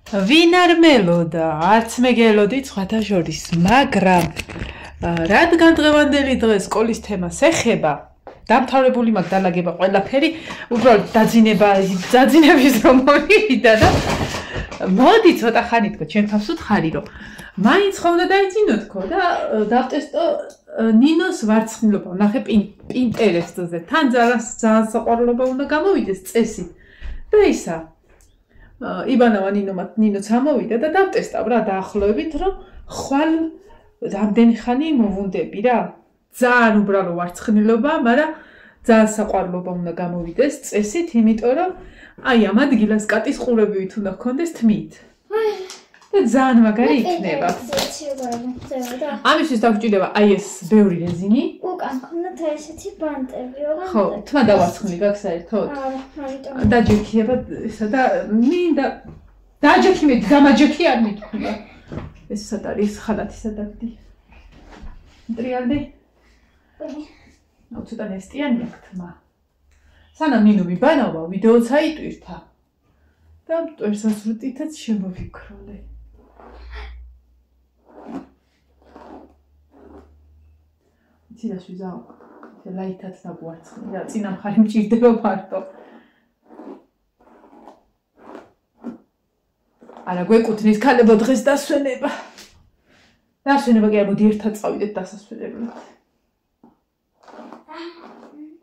ვინ არ მელოდა, არც მე გელოდი სხვათა შორის, მაგრამ რადგან დღევანდელი დღე სკოლის თემას ეხება, დამთავრებული მაქვს დალაგება ყველაფერი, უბრალოდ დაძინების რომ მოვიდა და მოდი ცოტა ხანი თქო, ჩემ თავს ვთხარი რომ მაინც ხომ უნდა დაიძინოთქო და დავტესტო ნინოს ვარცხნილობა, ნახე პინტერესტზე, თან ძალიან საყვარლობა უნდა გამოვიდეს წესი და ისა იბანავა ნინოც ამოვიდა და დავტესტავ რა დაახლოებით რომ ხვალ რამდენი ხანი მოვუნდები რა ძალიან უბრალო ვარცხნილობა, მაგრამ ძალიან საყვარლობა უნდა გამოვიდეს წესით, იმიტომ რომ აი ამ ადგილას კატის ყურებივით უნდა გქონდეს თმით. და ძალიან მაგარი იქნება. ამისთვის დაგჭირდება აი ეს ბევრი რეზინი. უკან ქონდათ ესეთი ბანტები, ოღონდ. ხო, თმა დავარცხნი გაქვს საერთოდ. დაჯექიება ესა და მინდა დაჯექიმე, გამაჯექი არ მithქვა. ეს სად არის ხალათისა დაგდი. ტრიალდი. ცოტა ნესტიანი აქვს თმა. სანამ ნინო მიბანავა, ვიდეოც აიტვირთა. და მტვერსას რუტითაც შემოვიქროლე. ცილას ვიზაო. ლაითაც დაგვარცხნი და წინა მხარი მჭირდება მარტო. არა გვეკუთვნის ქალებო დღეს დასვენება. დასვენება კი არ მოდი ერთად წავიდეთ დასასვენებლად.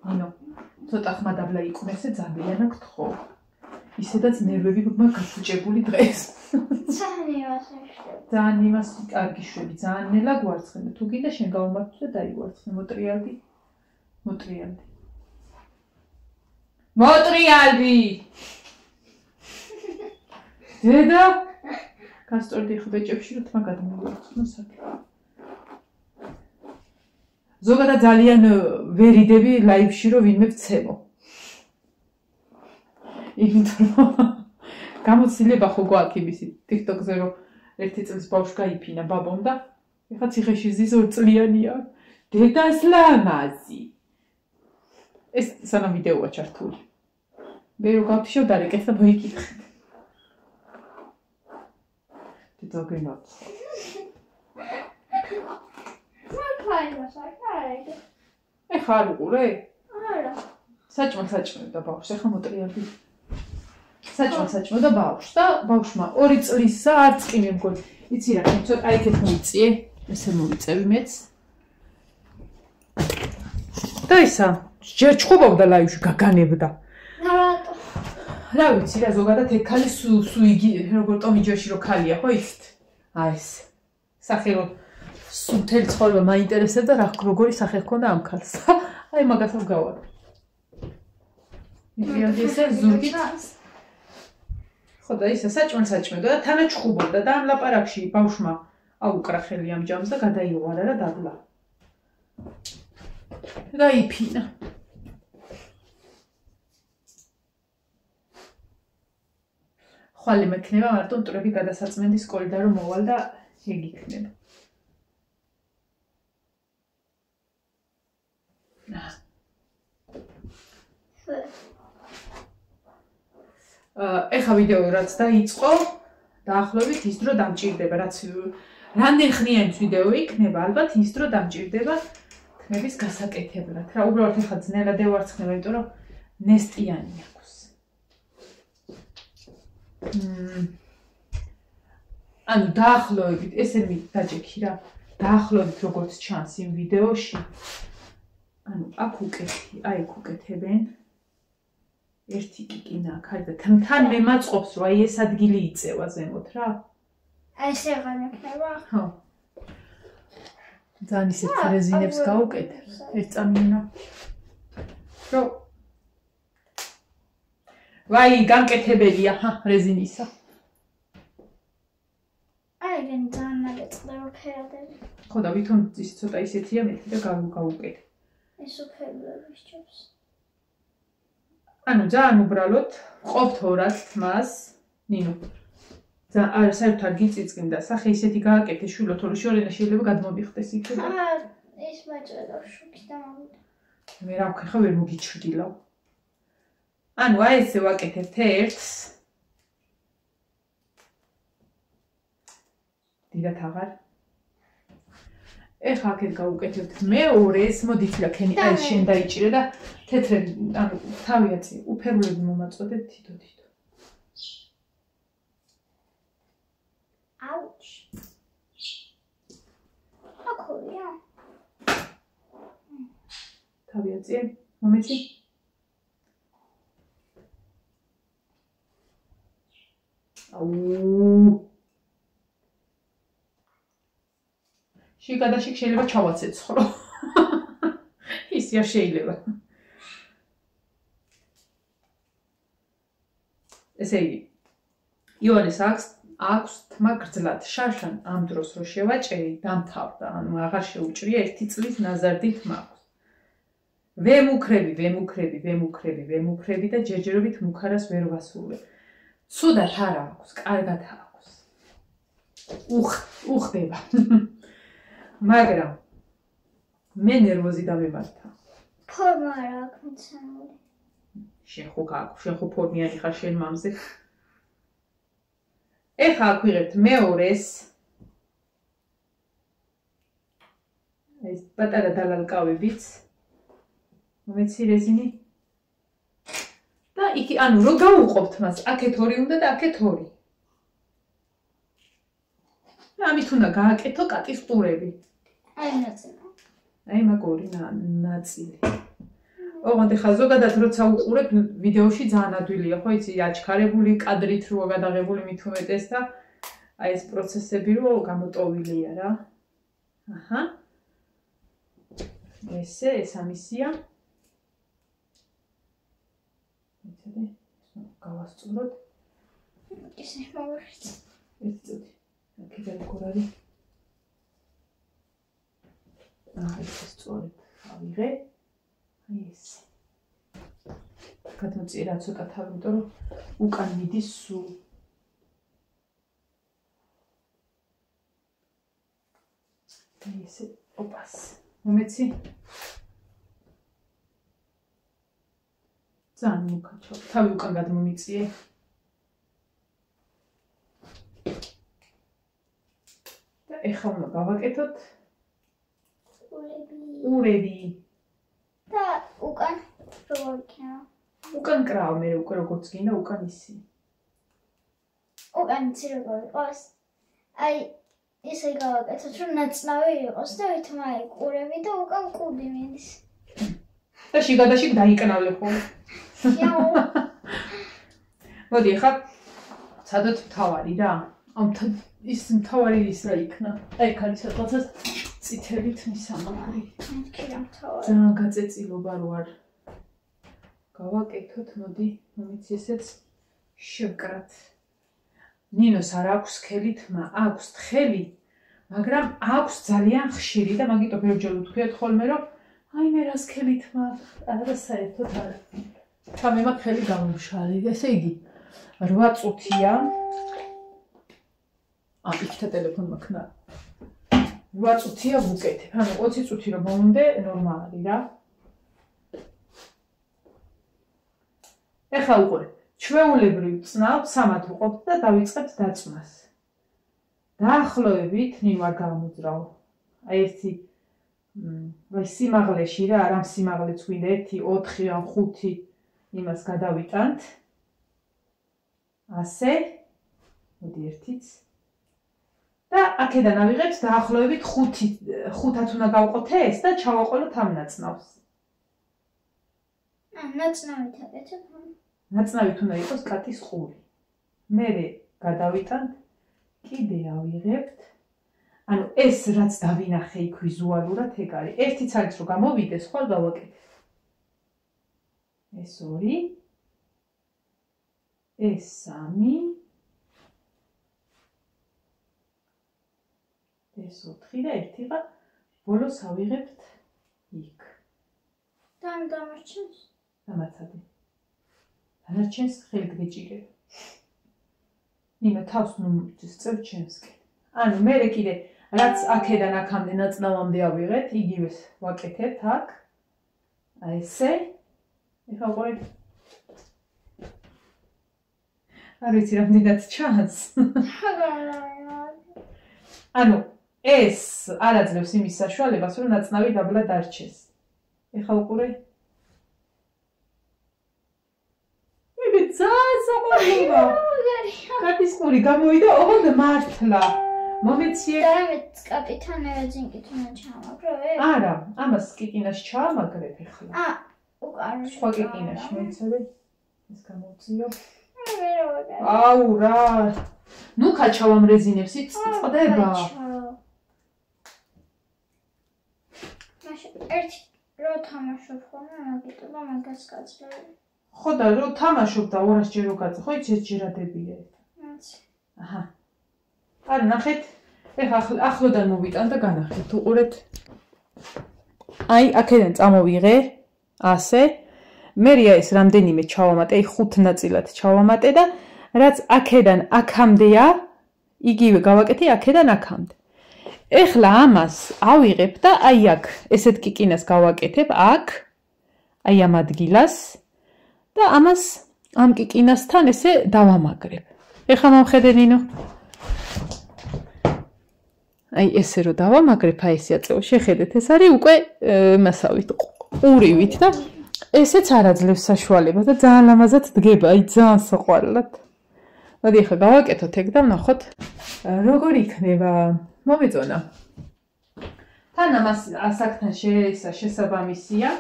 ნინო, ცოტა ხმადაბლა იყვნესე ძალიან აქ თხოვ. ისედაც ნერვები მაქვს გაფუჭებული დღეს. ძალიან იმას კარგი შვები, ძალიან ნელა გვარცხნე. თუ გინდა შენ გავუმართო და დაიგვარცხნე, მოტრიალდი. მოტრიალდი! დედა! გასწორდი ხო ბეჭებში რომ თმა გადმოვარცხნო საკი. ზოგადად ძალიან ვერიდები ლაივში რომ ვინმე ვცემო. იმიტომ რომ გამოცდილება ხო გვაქვს იმისი TikTok-ზე რომ ერთი წლის ბავშვი გაიფინა ბაბომ და ეხლა ციხეში ზის 2 წლიანია. დედას ლამაზი. ეს სანამ ვიდეოა ჩართული. მე რო გავთიშო დარეკეს და მოიკითხე. დედა გენაც. ეხლა არ უყურე? არა. საჭმელ და ბავშვს ეხლა მოტრიალდი. საჭმელ და ბავშვს და ბავშვმა 2 წლისა არც კი მე მგონი. იცი რა, ცოტა აიქეთ მოიწიე, ესე მოვიწევი მეც. და ისა, ჯერ ჩხუბობდა ლაივში გაგანებდა. რატო? რა ვიცი რა, ზოგადად ეგ ხალი სუ იგი როგორ ტომიჯოში რო ხალია, ხო იცით? აი ეს. სახელო სუთელი ცხოვრება მაინტერესებდა რა როგორი სახე ჰქონდა ამ ხალს. აი მაგასაც გავარ. მიგიოდი ესე ზურგით. ხო და ისა საჭმელ და თანაჩხუბობდა და ამ ლაპარაკში ბავშვმა აუკრა ხელი ამ ჯამს და გადაიღვარა რა დაბლა. გაიფინა. ხვალე მექნება მარტო მტრები გადასაწმენდი სკოლიდან რომ მოვალ და ეგ იქნება. ეხა ვიდეო რაც დაიწყო, დაახლოებით ის დრო დამჭირდება, რაც რამდენ ხნიანიც ვიდეო იქნება, ალბათ ის დრო დამჭირდება თმების გასაკეთებლად. რა უბრალოდ ეხა ძნელად ევარცხნევა, იმიტომ რომ ნესტიანი აქვს. ანუ დაახლოებით, ესე დაჯექი რა, დაახლოებით როგორც ჩანს იმ ვიდეოში. ანუ აქ უკეთი, აი აქ უკეთებენ. ერთი კიკინა აქ არის და თან მე მაწყობს რომ აი ეს ადგილი იწევა ზემოთ რა. აი ეს აღარ მექნება? ხო. ძალიან ისეთ რეზინებს გაუკეთებ. ერთ წამინა. რო ვაი, გამკეთებელია, რეზინისა. აი, გენ ძალიან ნაკეთდება ფერადები. ხო და ვითომ ის ცოტა ისეთია მეტი და გაუკეთე. ეს უფერდები სჭობს. ანუ ძალიან უბრალოდ ყოფთ 200 თმას, ნინო. არა, საერთოდ არ გიწიწკნდა, სახე ისეთი გააკეთე შვილო, თორე შორენა შეიძლება გადმომიხდეს იქ და. ეს მაჭრედა შუქი და მოვიდა. მე რა ვქე ხო ვერ მოგიჩრდილავ. ანუ აი ესე ვაკეთებთ ერთს. დიდათ აღარ. ეხლა აქეთ გავუკეთებთ მეორეს, მოდით რა ქენი აი შენ დაიჭირე და თეთრები, ანუ თავი აწი, უფერულები მომაწოდებ თითო-თითო. აუჩ. აკურია. თავი აწი, მომეცი? აუ შიგადაშიგ შეიძლება ჩავაცეცხრო. ისე არ შეიძლება. ესე იგი, იონეს აქვს თმა გრძლად. შარშან ამ დროს რო შევაჭერი, დამთავრდა, ანუ აღარ შეუჭრია 1 წლის ნაზარდი თმა აქვს. ვემუქრები და ჯერჯერობით მუქარას ვერ ვასრულებ. ცუდად არ აქვს, კარგად აქვს. უხდება. მაგრამ მე ნერვოზი დამემართა. ფორმა არ აქვს მოცემული. შენ ხო ფორმიანი ხარ შენ მამზე. ეხლა აქ ვიღებთ მეორეს. ეს პატარა დალალკავებიც. მომეცი რეზინი. და იქ ანუ რო გავუყოფთ მას, აქეთ 2 უნდა და აქეთ 2. ამით უნდა გააკეთო კატის ყურები. აი ნაწილი. აი მაგორი ნაწილი. ოღონდ ეხლა ზოგადად როცა უყურებ ვიდეოში ძალიან ადვილია, ხო იცი, აჩქარებული კადრით როა გადაღებული მით უმეტეს და აი ეს პროცესები რო გამოტოვილია რა. აჰა. ეს ამისია. იცი, გავასწოროთ. ისე მოვიხსნე. ეს წუთი. აქედან კორალი. ეს სწორად ავიღე. აი ეს. გადმოწირა ცოტა თავი, იმიტომ რომ უკან მიდის სულ. აი ესე, ოპას. მომეცი? ძალიან მუქაჩო. თავი უკან გადმომიწიე. და ეხლა უნდა გავაკეთოთ ურები. და უკან როგორ იქნება? უკან კრავ მე უკვე როგორც გინდა უკან ისი. უკან იცი როგორ იყოს? აი ისე გავაკეთოთ რომ ნაცნავი იყოს და ვითმა აი ყურები და უკან კუდი მიდის. და შიგადაშიგ დაიკნავლე ხოლმე. მოდი ახლა ცადოთ მთავარი რა. ამ ის მთავარი ის რა იქნა. აი ხარი სადღაცას წითელით მისამაგრი. კიდე მთავარი. ძალიან გაწეწილობა რო არ გავაკეთოთ, მოდი, მომიცი ესეც შევკრათ. ნინოს არ აქვს სქელი თმა, აქვს თხელი, მაგრამ აქვს ძალიან ხშირი და მაგიტო ბევრჯერ ვთქვიათ ხოლმე, რომ აი მე რა სქელი თმა, არა საერთოდ არა. თამე მაგ ხელი გამომშალი. ესე იგი 8 წუთია. იქთა ტელეფონმა ქნა. 8 წუთია ვუკეთებ. ანუ 20 წუთი რომ მომუნდე ნორმალი რა. ეხლა უყურე. ჩვეულებრივ წნავთ 3-ად ვუყობთ და დავიწყებთ დაწმას. დაახლოებით ნინო არ გამოძრავ. აი ერთი აი სიმაღლეში რა, არ ამ სიმაღლეც გვინდა 1, 4 ან 5 იმას გადავიტანთ. ასე. მოდი ერთიც. და აქედან ავიღებთ დაახლოებით 5-ად უნდა გავყოთ ეს და ჩავაყოლოთ ამ ნაცნავს. ნაცნავით აკეთებ. ნაცნავით უნდა იყოს კატის ყური. მერე გადავიტანთ, კიდე ავიღებთ. ანუ ეს რაც დავინახე იქ ვიზუალურად ეგ არის. ერთიც არის რომ გამოვიდეს, ხვალ გავაკეთებ. ეს 2. ეს 3. ეს 4 და 1 და ბოლოს ავიღებთ იქ. და ამ დამარჩენს? დამაცადე. დანარჩენს ხელით გეჭირებ. ნინო თავს ნუ წევ ჩემსკენ. ანუ მე კიდე რაც აქედან აქამდე ნაცნავამდე ავიღეთ, იგივეს ვაკეთებთ აქ. აი ესე. ეხლა ვყავით. არ ვიცი რამდენად ჩანს. ანუ ეს არ აძლევს იმის საშუალებას, რომ ნაწნავი დაბლა დარჩეს. ეხლა უყურე. მე ზაზა კატის ყური გამოვიდა, ოღონდ მართლა. მომეციე. და მე კაპიტანევა ძინკით უნდა ჩამაგრე? არა, ამას კიკინაში ჩაამაგრებ ეხლა. უკან სხვა კიკინაში მეცადე. ეს გამოვწიო. ვერა. აუ რა. ნუ ქაჩავამ რეზინებს იწდება. მაშინ ერთი რო თამაშობ ხოლმე, მაგიტო და მაგას გაძლევ. ხო და რო თამაშობ და 200 ჯერ რო გაძლევ, ხო იცი ჯერადებია. აჰა. არა, ნახეთ. ეხლა ახლოდან მოვიტან და განახეთ. უყურეთ. აი, აქედან წამოვიღე. ასე. მერია ეს რამდენიმე ჩავამატე, აი 5 ნაწილად ჩავამატე და რაც აქედან აქამდეა, იგივე გავაკეთე აქედან აქამდე. ეხლა ამას ავიღებ და აი აქ ესეთ კიკინას გავაკეთებ აქ, აი ამ ადგილას და ამას ამ კიკინასთან ესე დავამაგრებ. ეხლა მომხედე ნინო. აი ესე რო დავამაგრებ, აი ესე აწევ, შეხედეთ, ეს არის უკვე მასავით, ყურივით და ესეც არ აძლევს საშუალებას და ძალიან ლამაზად დგება, აი ძალიან საყვარლად. მოდი ახლა გავაკეთოთ ეგ და ვნახოთ როგორ იქნება. მომეწონა. თან ამას ასაკთან შესაბამისია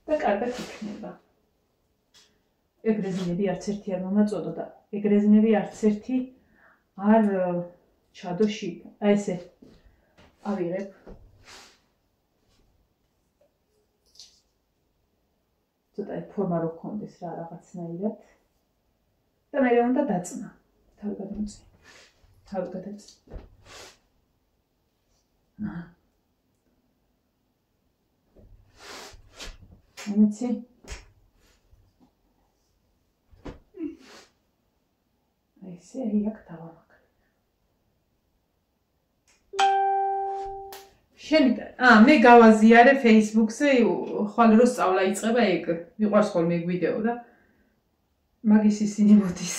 და კარგად იქნება. ეგ რეზინები არც ერთი არ მომაწოდო და ეგ რეზინები არც ერთი არ ჩადო შიგ. აი ესე ავიღებ. ცოტა ფორმა რო გქონდეს რა რაღაცნაირად. და მე უნდა დაწნა. თავი გადმოწი. თავი გადაწი. ამიცი. აი ესე აქ დავამაგრებ. შენი მე გავაზიარე Facebook-ზე, ხვალ რო სწავლა იწყება ეგ. მიყვარს ხოლმე ეგ ვიდეო და მაგის ისინი მოდის.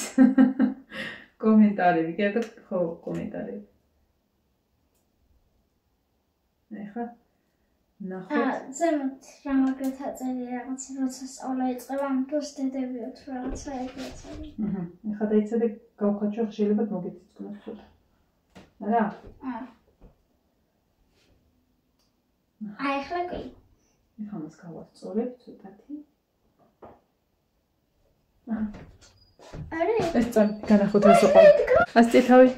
კომენტარები, კიდე ხო კომენტარები. ეხლა ნახოთ. ზემოთ რამაგრეთ აწერი რაღაც როცა სწავლა იწყება, ამ დროს დედებიო თუ რაღაცა ეგრე აწერი. ეხლა დაიცადე გავხაჩო, შეიძლება მოგეციცნოს ცოტა. არა? აი ახლა კი. ეხლა მას გავასწორებ ცოტათი. არი? ეს განახოთ ეს იყო. ასწე თავი.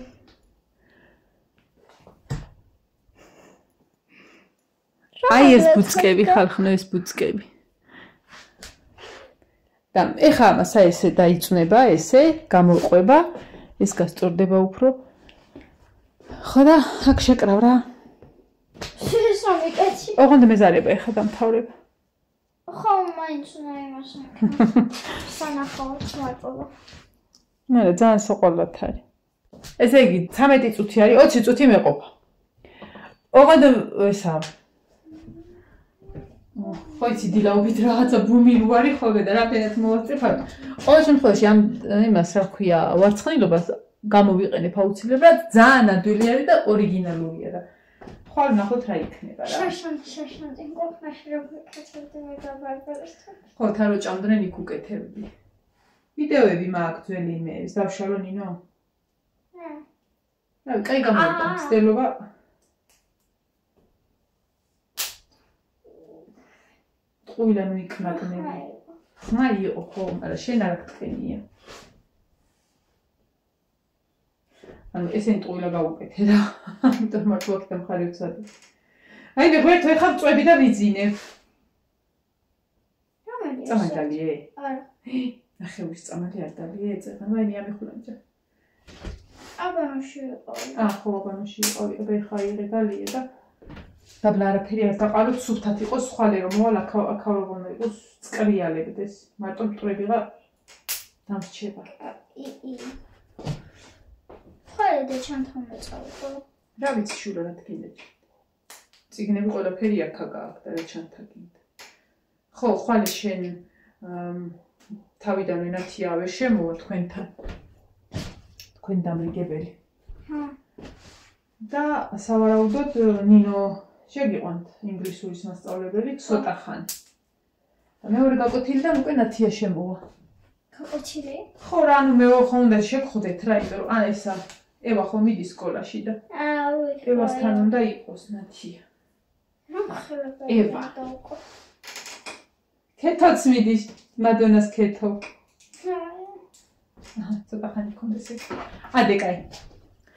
აი ეს ბუცკები ხალხნო ეს ბუცკები. და ეხლა ამას აი ესე დაიწუნება, ესე გამოყვება, ეს გასწორდება უფრო. ხო და აქ შეკრავ რა. შესამი კაცი. ოღონდ მეზარება ეხლა დამთავრება. ხო, მაინც უნდა იმას. სანახავთ მარტოა. მე ძალიან საყვარლად არის. ესე იგი 13 წუთი არის, 20 წუთი მეყოფა. ოღონდ ესა ხო იცი დილაობით რაღაცა ბუმი ვარი ხოლმე და რამდენად მოვასწრებ. ყოველ შემთხვევაში ამ იმას რა ქვია, ვარცხნილობას გამოვიყენებ აუცილებლად, ძალიან ადვილი არის და ორიგინალურია და ხვალ ნახოთ რა იქნება რა. შაშანტი გოფნაში რო კაცები მე გავარბალესთან. ხო, თან რო ჭამდნენ იქ უკეთებდი. ვიდეოები მაქვს ძველი იმეების, დავშალო ნინო? რა, კაი გამოვიდა მცდელობა. ყუილან ვიკნაგნები. ხმა იყო ხო, მაგრამ შენ არ გტყენია. ანუ ესენი ყუილა გავუკეთე რა. ამიტომ მართლა აქ დამხარი ვცადე. აი მე გვერდ ეხა წვები და ვიძინებ. წამალია? არა. ნახევის წამალი არ დალიე ეწება. აი მე ამიხულანჯა. აბანოში ვიყავი. ხო, აბანოში ვიყავი. აბა ეხა იღე დალიე და დაბლა არაფერი არ დაყალოთ, სუფთად იყოს, ხვალე რომ მოვალ აქავრობო იყოს, წკრიალებდეს. მარტო მტრებიღა დამრჩება. ხვალე და ჩანთან მეწავო. რა ვიცი შურა რა თქინდეთ. წიგნები ყველაფერი აქა გააქვს და რა ჩანთაგინდა. ხო, ხვალე შენ თავიდან ვენათიავე შემოვა თქვენთან. თქვენ დამრიგებელი. და სავარაუდოდ ნინო შეგიყვანთ ინგლისურის მასწავლებელი ცოტა ხანი. მეორე გაკვეთილიდან უკვე ნათია შემოვა. გაკვეთილი? ხო რა, ანუ მე ხო უნდა შეგხვდეთ რა, იმიტომ რომ ესა ევა ხო მიდის სკოლაში და ევასთან უნდა იყოს ნათია. ევა. ქეთოც მიდის, მადონას ქეთო. ცოტა ხანი კონდეს ეს. ადე კაი.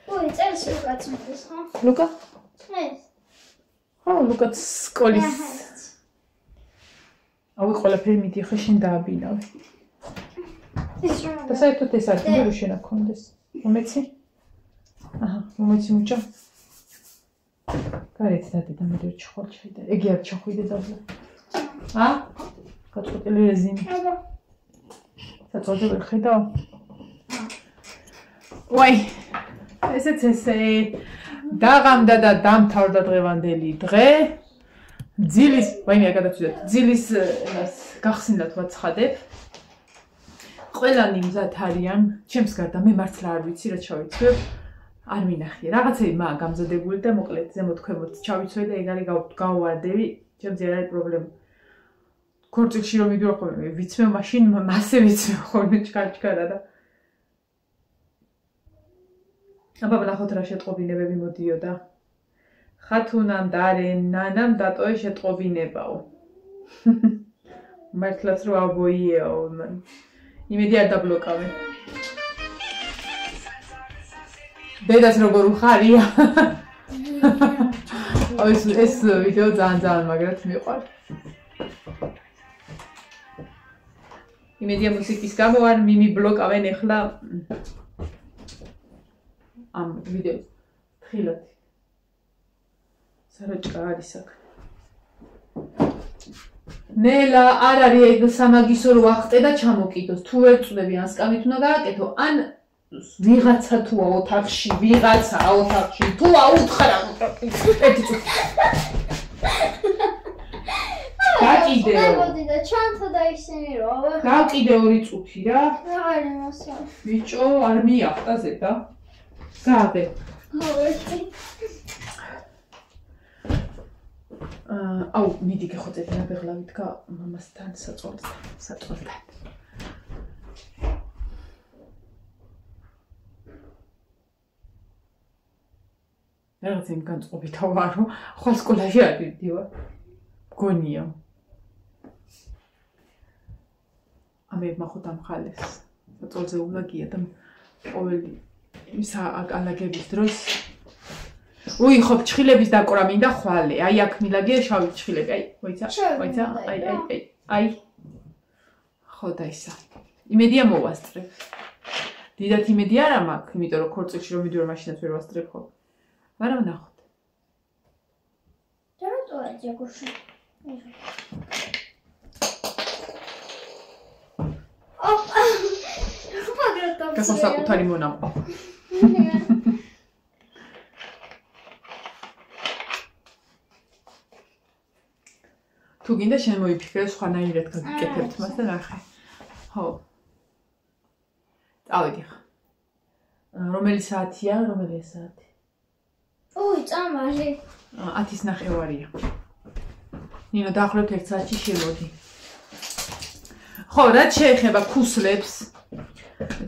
ой, წელს ლუკაც მიდის, ხო? ლუკა? ეს. ხო, ლუკაც სკოლის. აუ, ყველაფერი მიდი ხო შენ დააბინავე. და საერთოდ ეს არის, მე შენ აქონდეს. მომეცი? აჰა, მომეცი მუჭა. გარეთ დადე და მე ჩხვალ ჩაიდა. ეგი არ ჩახვიდე დაბლა. ა? გაწყვეტილი რეზინი. აბა. საწოდებელი ხედავ? ვაი. ესეც ესე დაღამდა და დამთავრდა დღევანდელი დღე. ძილის, ვაიმე გადავწვიდეთ. ძილის გახსნილად ვაცხადებ. ყველანი მზად არიან, ჩემს გარდა მე მართლა არ ვიცი რა ჩავიცვებ. არ მინახია. რაღაცები მაგ გამზადებული და მოკლედ ზემოთ ქვემოთ ჩავიცვე და ეგ არის გავვარდები. ჩემს არ არის პრობლემა. ქორწილში რომ მიდიო ხოლმე ვიცმევ მაშინ მასე ვიცმევ ხოლმე ჩქარჩქარა და აბა ნახოთ რა შეტყობინებები მოდიოდა. ხათუნამ დარენ ნანამ დატოე შეტყობინებაო. მართლაც რო აბოიეო. იმედი არ დაბლოკავე. დედას როგორ უხარია. ეს ვიდეო ძალიან მაგრად მიყვარს. იმედია მუსიკის გამო არ მიმიბლოკავენ ახლა ამ ვიდეოს თხილად. საროჭკა არის აქ. ნელა არ არის სამაგისო რო ახტე და ჩამოკიდოს. თუ ვერ წვდები ან სკამით უნდა გააკეთო, ან ვიღაცა თუა ოთახში, ვიღაცა ოთახში, თუ აუთხრა ერთი წუთი. გაკიდეო. მოდი და ჩანთა და ისინი რო. გაკიდე 2 წუთი რა. რა არის მასა? ბიჭო, არ მიახტა ზედა. გააბე. გავერცი. აუ, მიდი გეხოწეთ ნაბეღლავით გა მამასთან საწოლთან. რაღაც იმ განწყობითა ვარო, ხო სკოლაში არ ვიდივარ. გონია. ამე მახოთ ამ ხალეს. საწოლზე ულაგია და ყოველი ისა ალაგების დროს უი ხო ჩხილების დაკვრა მინდა ხვალე. აი აქ მილაგია შავი ჩხილები. აი, მოიცა? აი. ხო და ისა. იმედია მოვასწრებ. დიდად იმედი არა მაქვს, იმიტომ რომ ქორწილში რომ მიდიო მაშინაც ვერ ვასწრებ ხო. მაგრამ ნახოთ. რა როა ჯეგუში? ოპა. მაგრად გახო საკუთარი მონამყო. თუ გინდა შენ მოიფიქრე სხვანაირად გაგიკეთებთ მას და ნახე. ხო. წავედი ხა. რომელი საათია, რომელი საათი? ოი, წამალი. 10:30-ია. ნინო, დაახლოებით 1 საათში შემოდი. ხო, რაც შეეხება ქუსლებს,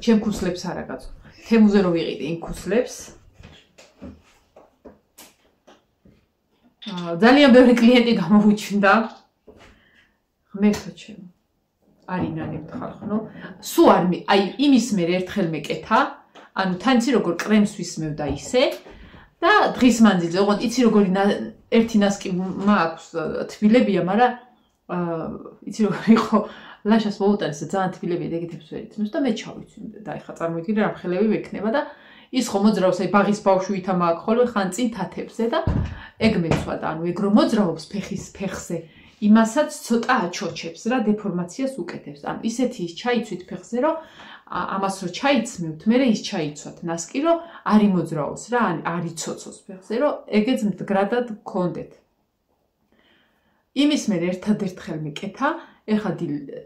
ჩემ ქუსლებს არა კაცო. თემუზე რო ვიყიდე იმ ქუსლებს. ძალიან ბევრი კლიენტი გამოუჩნდა. ღმერთო ჩემო. არინანებთ ხალხო. სულ არ აი იმის მე ერთხელ მეკეთა, ანუ თანცი როგორ კრემს ვისმევ და ისე და დღის მანძილზე, ოღონდ იცი როგორი ერთი ნასკი მაქვს თბილებია, მაგრამ იცი როგორ იყო ლაშას მოუტანეს და ძალიან თბილებია და ეგეთებს ვერ იცნობს და მე ჩავიცვი და ეხლა წარმოვიდგინე რა ხელები ვექნება და ის ხო მოძრაობს აი ბაღის ბავშვითა მაქვს ხოლმე ხან წინ თათებზე და ეგ მეცვა და ანუ ეგ რომ მოძრაობს ფეხის ფეხზე იმასაც ცოტა აჩოჩებს რა დეფორმაციას უკეთებს. ანუ ისეთი ის ჩაიცვით ფეხზე რომ ამას რო ჩაიცმევთ, მე ის ჩაიცვათ ნასკი რომ არ იმოძრაოს რა, არ იცოცოს ფეხზე რომ ეგეც მდგრადად გქონდეთ. იმის მე ერთადერთხელ მეკეთა, ეხა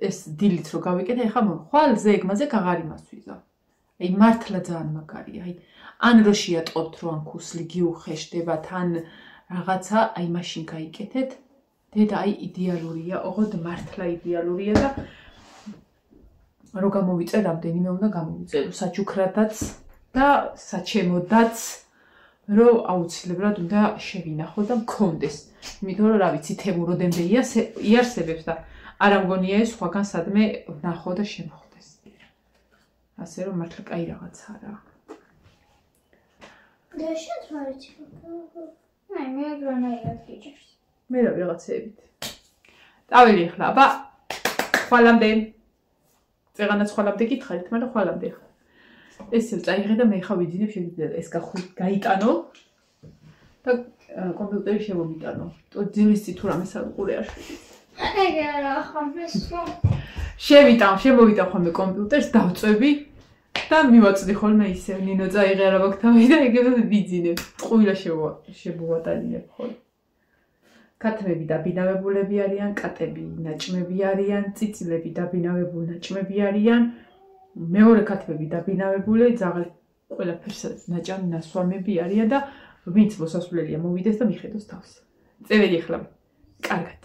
ეს დილით რო გავიკეთე, ეხა ხვალ ზეგმაზე გაღარი მასვიზა. აი მართლა ძალიან მაგარია. აი ან რო შეატყობთ რომ ქუსლი გიუხეშდებათ, ან რაღაცა, აი მაშინ გაიკეთეთ. დედა აი იდეალურია, ოღონდ მართლა იდეალურია და რო გამოვიწე რამდენიმე უნდა გამოვიწერო საჩუქრადაც და საჩემოდაც, რომ აუცილებლად უნდა შევინახო და მქონდეს. იმიტომ რომ რა ვიცი, თემუროდემდე იარსებებს და არ ამგონია ეს სხვაგან სადმე ვნახო და შემოხდეს. ასე რომ მართლა კაი რაღაცაა რა. და შენ თვარით. აი მე გრანაირად გიჭირს. მე რა ვიღაცებით. ტაველი ახლა, აბა ხვალამდე. წეღანაც ხვალამდე გითხარით, მაგრამ ხვალამდე ახლა. ესე წაიღე და მე ხა ვიძინებ, შეგიძლია ეს გაიტანო და კომპიუტერი შემომიტანო. ძილის წინ თუ რამე საყურე არ შედის. ეგ არა ხომესო. შემოვიტან ხოლმე კომპიუტერს, დავწვევი და მივაწვდი ხოლმე ისე ნინო წაიღე არა მაქვს თავი და ეგრევე ვიძინებ. ყუილა შემოვატანინებ ხოლმე. კათმები დაბინავებულები არიან, კატები ნაჭმები არიან, წიწილები დაბინავებული ნაჭმები არიან. მეორე კათმები დაბინავებული, ძაღლი ყველაფერს ნაჭამი ნასვამები არიან და ვინც მოსასვლელია მოვიდეს და მიხედოს თავს. წევერი ახლა. კარგად.